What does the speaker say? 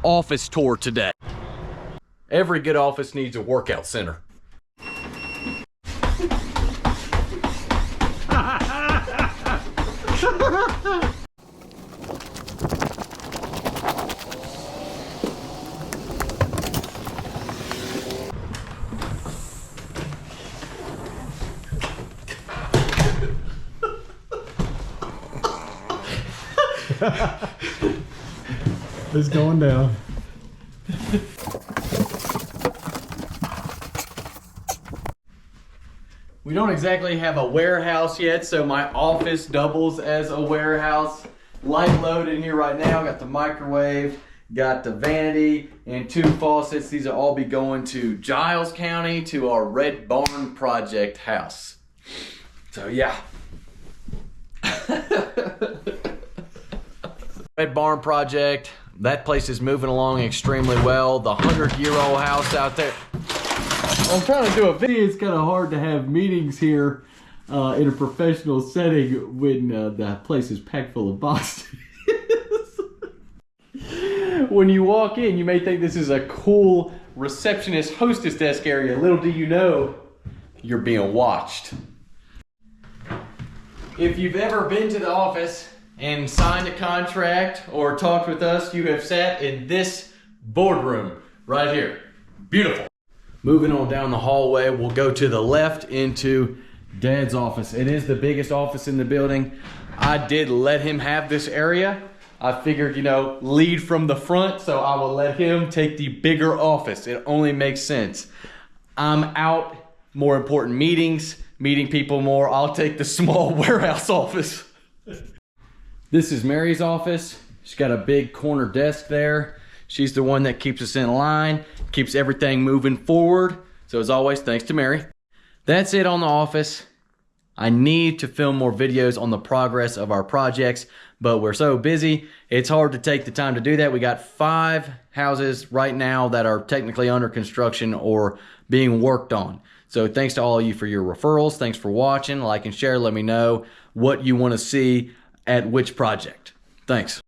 office tour today. Every good office needs a workout center. It's going down. We don't exactly have a warehouse yet, so my office doubles as a warehouse. Light load in here right now. Got the microwave, got the vanity, and 2 faucets. These will all be going to Giles County to our Red Barn Project house. So yeah. Red Barn Project, that place is moving along extremely well. The 100-year-old house out there. I'm trying to do a video. It's kind of hard to have meetings here in a professional setting when the place is packed full of boxes. When you walk in, you may think this is a cool receptionist hostess desk area. Little do you know, you're being watched. If you've ever been to the office and signed a contract or talked with us, you have sat in this boardroom right here. Beautiful. Moving on down the hallway, we'll go to the left into Dad's office. It is the biggest office in the building. I did let him have this area. I figured, you know, lead from the front, so I will let him take the bigger office. It only makes sense. I'm out, more important meetings, meeting people more. I'll take the small warehouse office. This is Mary's office. She's got a big corner desk there. She's the one that keeps us in line, keeps everything moving forward. So as always, thanks to Mary. That's it on the office. I need to film more videos on the progress of our projects, but we're so busy, it's hard to take the time to do that. We got 5 houses right now that are technically under construction or being worked on. So thanks to all of you for your referrals. Thanks for watching. Like and share. Let me know what you want to see at which project. Thanks.